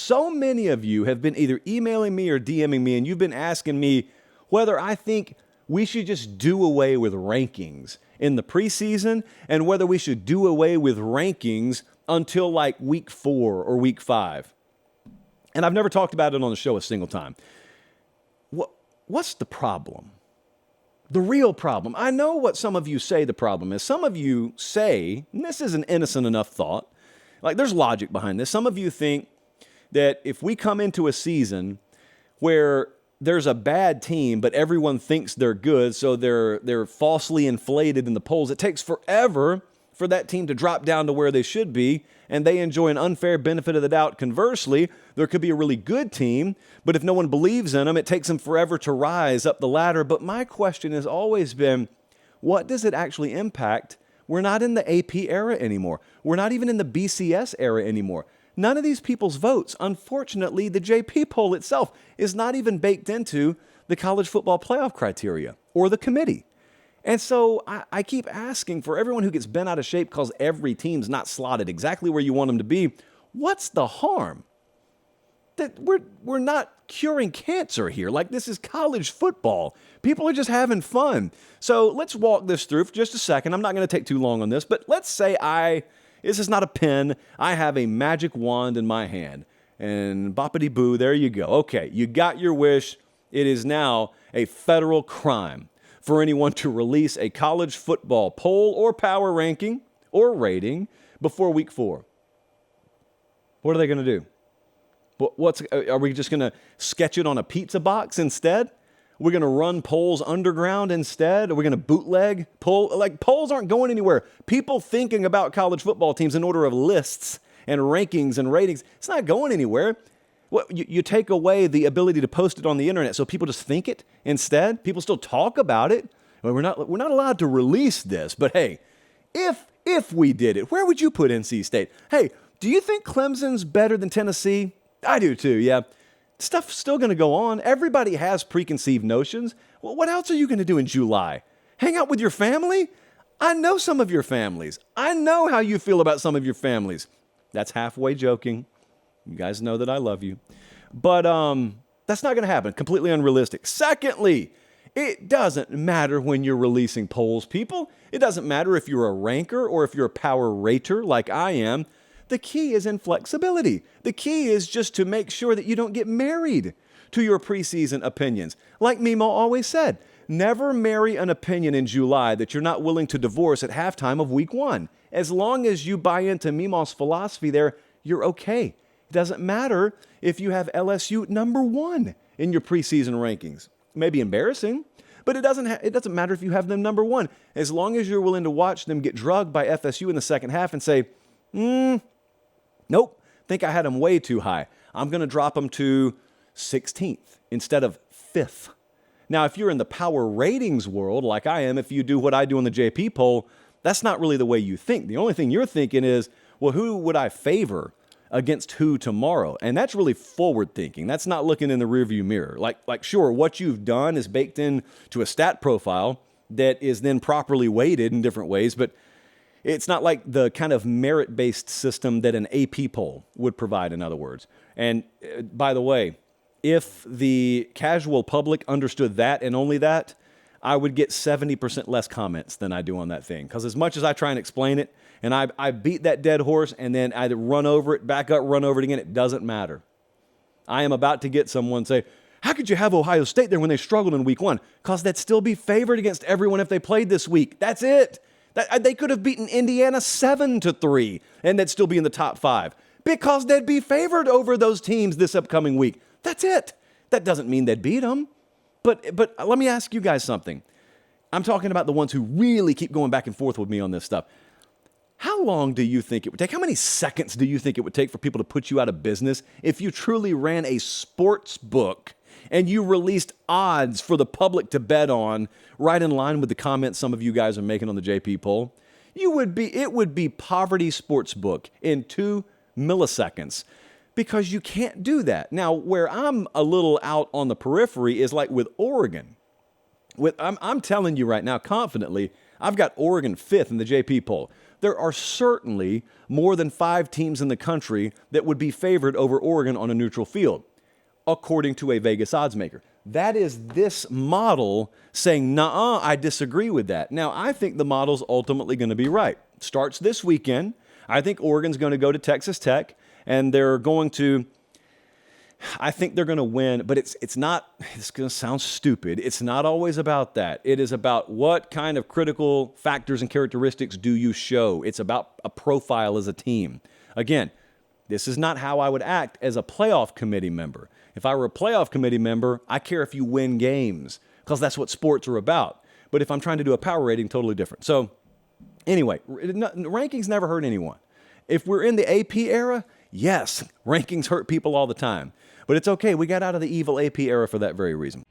so many of you have been either emailing me or DMing me, and you've been asking me whether I think we should just do away with rankings in the preseason and whether we should do away with rankings until like week 4 or week 5. And I've never talked about it on the show a single time. What's the problem? The real problem. I know what some of you say the problem is. Some of you say, and this is an innocent enough thought, like there's logic behind this. Some of you think that if we come into a season where there's a bad team, but everyone thinks they're good, so they're falsely inflated in the polls, it takes forever for that team to drop down to where they should be, and they enjoy an unfair benefit of the doubt. Conversely, there could be a really good team, but if no one believes in them, it takes them forever to rise up the ladder. But my question has always been, what does it actually impact? We're not in the AP era anymore. We're not even in the BCS era anymore. None of these people's votes, unfortunately, the JP poll itself is not even baked into the college football playoff criteria or the committee. And so I keep asking for everyone who gets bent out of shape because every team's not slotted exactly where you want them to be, what's the harm? That we're not curing cancer here. Like, this is college football. People are just having fun. So let's walk this through for just a second. I'm not going to take too long on this, but let's say this is not a pen. I have a magic wand in my hand. And boppity-boo, there you go. Okay, you got your wish. It is now a federal crime for anyone to release a college football poll or power ranking or rating before week 4. What are they going to do? Are we just going to sketch it on a pizza box instead? We're going to run polls underground instead? Are we going to bootleg poll? Like, polls aren't going anywhere. People thinking about college football teams in order of lists and rankings and ratings, it's not going anywhere. You take away the ability to post it on the internet, so people just think it instead. People still talk about it. Well, we're not allowed to release this, but hey, if we did it, where would you put NC State? Hey, do you think Clemson's better than Tennessee? I do too, yeah. Stuff's still going to go on. Everybody has preconceived notions. Well, what else are you going to do in July? Hang out with your family? I know some of your families. I know how you feel about some of your families. That's halfway joking. You guys know that I love you. But that's not going to happen. Completely unrealistic. Secondly, it doesn't matter when you're releasing polls, people. It doesn't matter if you're a ranker or if you're a power rater like I am. The key is in flexibility. The key is just to make sure that you don't get married to your preseason opinions. Like Mimo always said, never marry an opinion in July that you're not willing to divorce at halftime of week 1. As long as you buy into Mimo's philosophy there, you're okay. It doesn't matter if you have LSU number 1 in your preseason rankings. It may be embarrassing, but it doesn't matter if you have them number 1. As long as you're willing to watch them get drugged by FSU in the second half and say, nope, think I had them way too high. I'm going to drop them to 16th instead of 5th. Now, if you're in the power ratings world like I am, if you do what I do in the JP poll, that's not really the way you think. The only thing you're thinking is, well, who would I favor against who tomorrow? And that's really forward thinking. That's not looking in the rearview mirror. Like sure, what you've done is baked into a stat profile that is then properly weighted in different ways, but it's not like the kind of merit-based system that an AP poll would provide, in other words. And by the way, if the casual public understood that and only that, I would get 70% less comments than I do on that thing. Because as much as I try and explain it, and I beat that dead horse and then I run over it, back up, run over it again, it doesn't matter. I am about to get someone say, how could you have Ohio State there when they struggled in week 1? Because they'd still be favored against everyone if they played this week. That's it. They could have beaten Indiana 7-3 and they'd still be in the top 5 because they'd be favored over those teams this upcoming week. That's it. That doesn't mean they'd beat them. But let me ask you guys something. I'm talking about the ones who really keep going back and forth with me on this stuff. How long do you think it would take? How many seconds do you think it would take for people to put you out of business if you truly ran a sports book and you released odds for the public to bet on right in line with the comments some of you guys are making on the JP poll? It would be poverty sports book in 2 milliseconds because you can't do that. Now, where I'm a little out on the periphery is like with Oregon. I'm telling you right now confidently, I've got Oregon 5th in the JP poll. there are certainly more than 5 teams in the country that would be favored over Oregon on a neutral field, according to a Vegas odds maker. That is this model saying, nuh-uh, I disagree with that. Now, I think the model's ultimately going to be right. Starts this weekend. I think Oregon's going to go to Texas Tech, and I think they're going to win, but it's going to sound stupid. It's not always about that. It is about what kind of critical factors and characteristics do you show. It's about a profile as a team. Again, this is not how I would act as a playoff committee member. If I were a playoff committee member, I care if you win games because that's what sports are about. But if I'm trying to do a power rating, totally different. So anyway, rankings never hurt anyone. If we're in the AP era, yes, rankings hurt people all the time. But it's okay. We got out of the evil AP era for that very reason.